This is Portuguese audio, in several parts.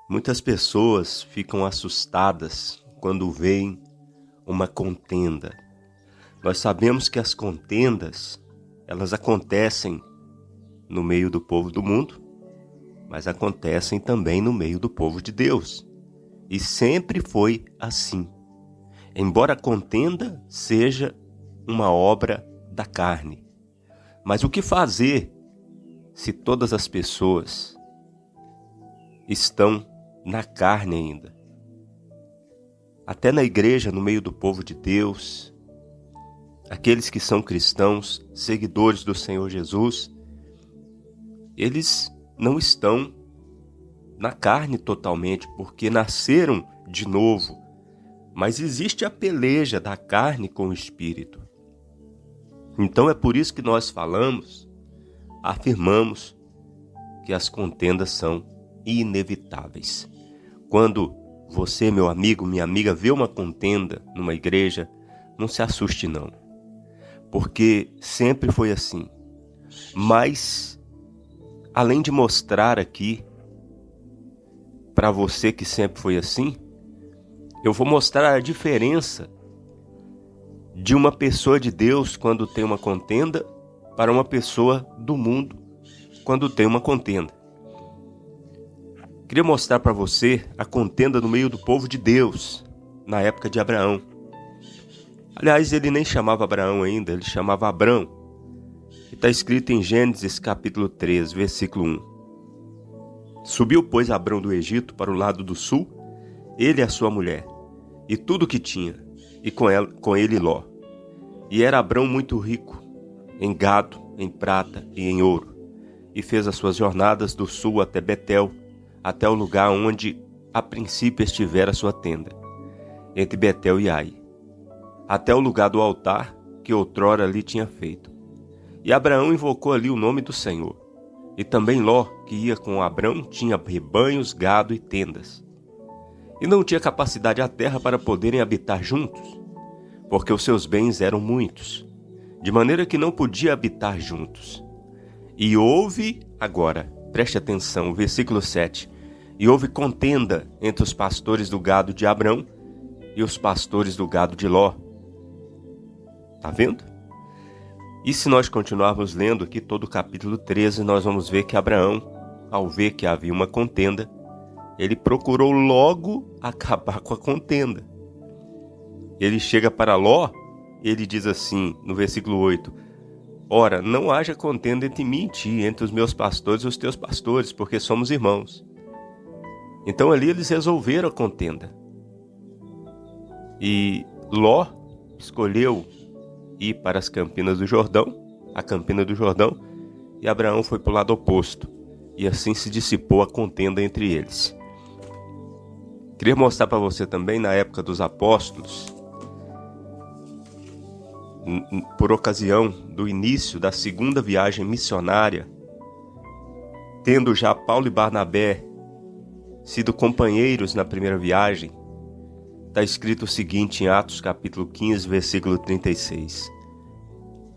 Muitas pessoas ficam assustadas quando veem uma contenda. Nós sabemos que as contendas, elas acontecem no meio do povo do mundo, mas acontecem também no meio do povo de Deus. E sempre foi assim. Embora a contenda seja uma obra da carne. Mas o que fazer se todas as pessoas estão na carne ainda? Até na igreja, no meio do povo de Deus, aqueles que são cristãos, seguidores do Senhor Jesus, eles não estão na carne totalmente, porque nasceram de novo. Mas existe a peleja da carne com o espírito. Então é por isso que nós afirmamos que as contendas são inevitáveis. Quando você, meu amigo, minha amiga, vê uma contenda numa igreja, não se assuste não, porque sempre foi assim. Mas, além de mostrar aqui para você que sempre foi assim, eu vou mostrar a diferença de uma pessoa de Deus quando tem uma contenda para uma pessoa do mundo quando tem uma contenda. Queria mostrar para você a contenda no meio do povo de Deus, na época de Abraão. Aliás, ele nem chamava Abraão ainda, ele chamava Abrão. E está escrito em Gênesis capítulo 3, versículo 1. Subiu, pois, Abrão do Egito para o lado do sul, ele e a sua mulher, e tudo o que tinha, e com ele Ló. E era Abrão muito rico, em gado, em prata e em ouro, e fez as suas jornadas do sul até Betel, até o lugar onde a princípio estivera a sua tenda, entre Betel e Ai, até o lugar do altar que outrora ali tinha feito. E Abraão invocou ali o nome do Senhor. E também Ló, que ia com Abrão, tinha rebanhos, gado e tendas. E não tinha capacidade a terra para poderem habitar juntos, porque os seus bens eram muitos, de maneira que não podia habitar juntos. E houve, agora, preste atenção, versículo 7, e houve contenda entre os pastores do gado de Abrão e os pastores do gado de Ló. Tá vendo? E se nós continuarmos lendo aqui todo o capítulo 13, nós vamos ver que Abraão, ao ver que havia uma contenda, ele procurou logo acabar com a contenda. Ele chega para Ló, ele diz assim, no versículo 8, ora, não haja contenda entre mim e ti, entre os meus pastores e os teus pastores, porque somos irmãos. Então ali eles resolveram a contenda. E Ló escolheu ir para as campinas do Jordão, a campina do Jordão, e Abraão foi para o lado oposto. E assim se dissipou a contenda entre eles. Queria mostrar para você também, na época dos apóstolos, por ocasião do início da segunda viagem missionária, tendo já Paulo e Barnabé sido companheiros na primeira viagem, está escrito o seguinte em Atos capítulo 15, versículo 36.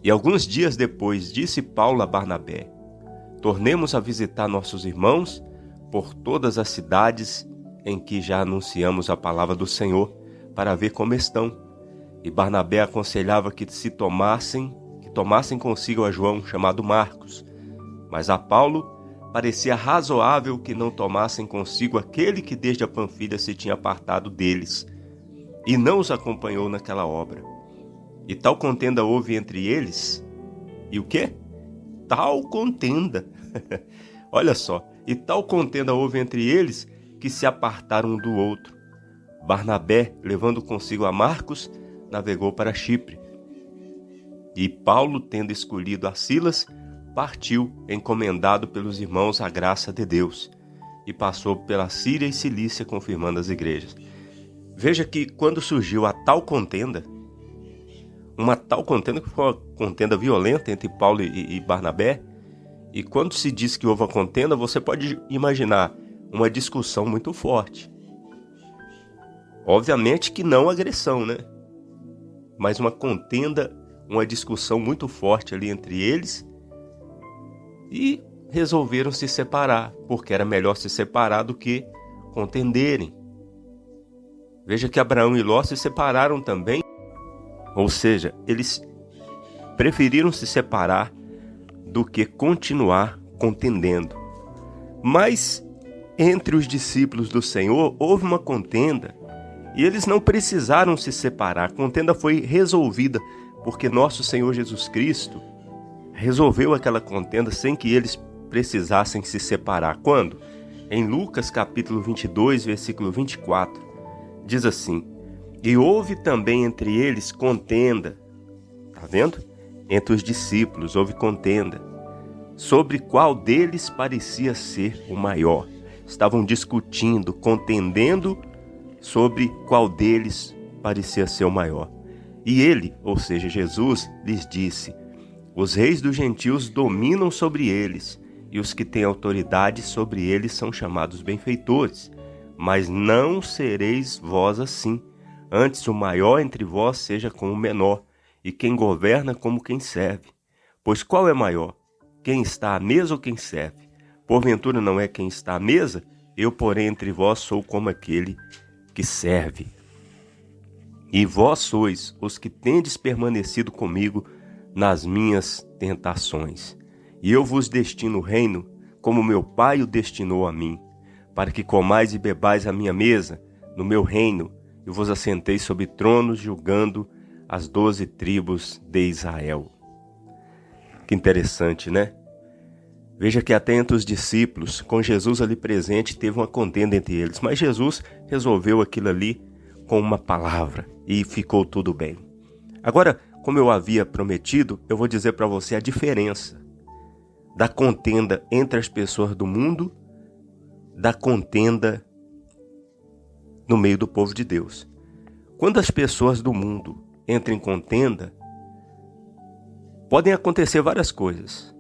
E alguns dias depois disse Paulo a Barnabé, tornemos a visitar nossos irmãos por todas as cidades em que já anunciamos a palavra do Senhor, para ver como estão. E Barnabé aconselhava que tomassem consigo a João, chamado Marcos. Mas a Paulo parecia razoável que não tomassem consigo aquele que desde a Panfilha se tinha apartado deles, e não os acompanhou naquela obra. E tal contenda houve entre eles. E o quê? Tal contenda. Olha só. E tal contenda houve entre eles que se apartaram um do outro. Barnabé, levando consigo a Marcos, navegou para Chipre. E Paulo, tendo escolhido a Silas, partiu, encomendado pelos irmãos à graça de Deus, e passou pela Síria e Cilícia, confirmando as igrejas. Veja que quando surgiu a tal contenda, que foi uma contenda violenta entre Paulo e Barnabé, e quando se diz que houve uma contenda, você pode imaginar uma discussão muito forte. Obviamente que não agressão, né? Mas uma contenda, uma discussão muito forte ali entre eles, e resolveram se separar, porque era melhor se separar do que contenderem. Veja que Abraão e Ló se separaram também, ou seja, eles preferiram se separar do que continuar contendendo. Mas entre os discípulos do Senhor houve uma contenda e eles não precisaram se separar. A contenda foi resolvida porque nosso Senhor Jesus Cristo resolveu aquela contenda sem que eles precisassem se separar. Quando? Em Lucas capítulo 22, versículo 24, diz assim: e houve também entre eles contenda, tá vendo? Entre os discípulos houve contenda, sobre qual deles parecia ser o maior. Estavam discutindo, contendendo sobre qual deles parecia ser o maior. E ele, ou seja, Jesus, lhes disse: os reis dos gentios dominam sobre eles, e os que têm autoridade sobre eles são chamados benfeitores. Mas não sereis vós assim. Antes o maior entre vós seja como o menor, e quem governa como quem serve. Pois qual é maior? Quem está à mesa ou quem serve? Porventura não é quem está à mesa? Eu, porém, entre vós sou como aquele que serve. E vós sois os que tendes permanecido comigo nas minhas tentações. E eu vos destino o reino, como meu Pai o destinou a mim, para que comais e bebais a minha mesa, no meu reino, e vos assenteis sobre tronos, julgando as 12 tribos de Israel. Que interessante, né? Veja que até entre os discípulos, com Jesus ali presente, teve uma contenda entre eles. Mas Jesus resolveu aquilo ali com uma palavra e ficou tudo bem. Agora, como eu havia prometido, eu vou dizer para você a diferença da contenda entre as pessoas do mundo, da contenda no meio do povo de Deus. Quando as pessoas do mundo entram em contenda, podem acontecer várias coisas.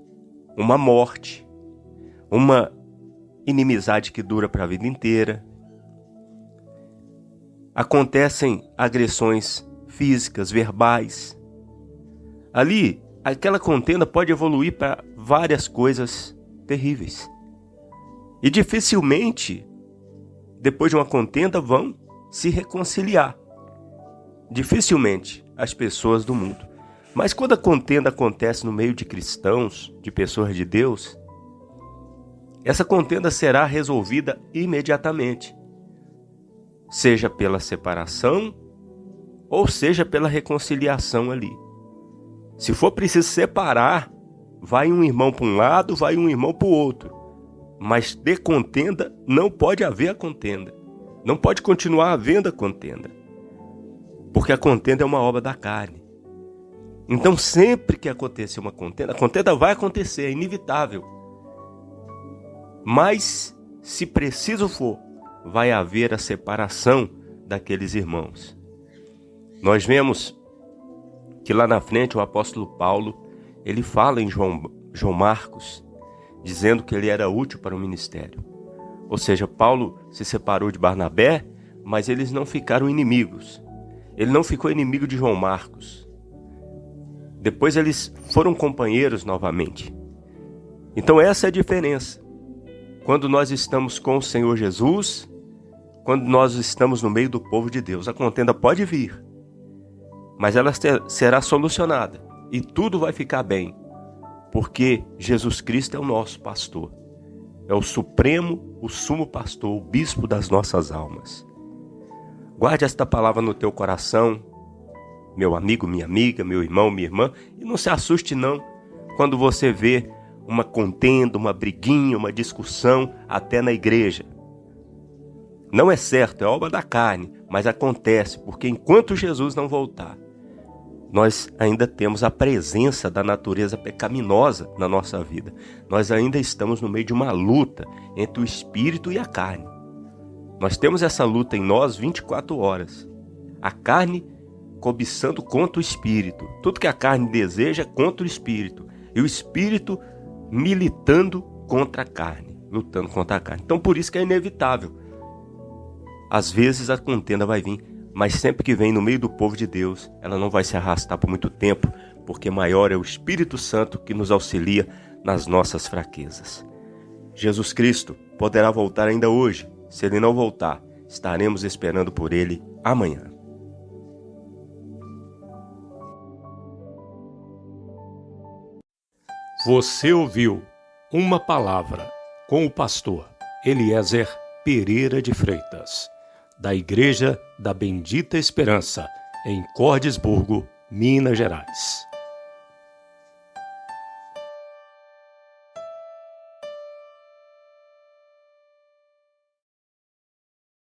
Uma morte, uma inimizade que dura para a vida inteira. Acontecem agressões físicas, verbais. Ali, aquela contenda pode evoluir para várias coisas terríveis. E dificilmente, depois de uma contenda, vão se reconciliar. Dificilmente as pessoas do mundo. Mas quando a contenda acontece no meio de cristãos, de pessoas de Deus, essa contenda será resolvida imediatamente. Seja pela separação, ou seja pela reconciliação ali. Se for preciso separar, vai um irmão para um lado, vai um irmão para o outro. Mas de contenda, não pode haver a contenda. Não pode continuar havendo a contenda. Porque a contenda é uma obra da carne. Então, sempre que acontecer uma contenda, a contenda vai acontecer, é inevitável. Mas, se preciso for, vai haver a separação daqueles irmãos. Nós vemos que lá na frente o apóstolo Paulo, ele fala em João Marcos, dizendo que ele era útil para o ministério. Ou seja, Paulo se separou de Barnabé, mas eles não ficaram inimigos. Ele não ficou inimigo de João Marcos. Depois eles foram companheiros novamente. Então essa é a diferença. Quando nós estamos com o Senhor Jesus, quando nós estamos no meio do povo de Deus, a contenda pode vir, mas ela será solucionada e tudo vai ficar bem, porque Jesus Cristo é o nosso pastor. É o supremo, o sumo pastor, o bispo das nossas almas. Guarde esta palavra no teu coração, meu amigo, minha amiga, meu irmão, minha irmã, e não se assuste não quando você vê uma contenda, uma briguinha, uma discussão até na igreja. Não é certo, é obra da carne, mas acontece, porque enquanto Jesus não voltar, nós ainda temos a presença da natureza pecaminosa na nossa vida. Nós ainda estamos no meio de uma luta entre o espírito e a carne. Nós temos essa luta em nós 24 horas. A carne cobiçando contra o espírito. Tudo que a carne deseja é contra o espírito. E o espírito militando contra a carne, lutando contra a carne. Então por isso que é inevitável. Às vezes a contenda vai vir, mas sempre que vem no meio do povo de Deus, ela não vai se arrastar por muito tempo, porque maior é o Espírito Santo que nos auxilia nas nossas fraquezas. Jesus Cristo poderá voltar ainda hoje, Se ele não voltar, estaremos esperando por ele amanhã. Você ouviu Uma Palavra com o pastor Eliezer Pereira de Freitas, da Igreja da Bendita Esperança, em Cordisburgo, Minas Gerais.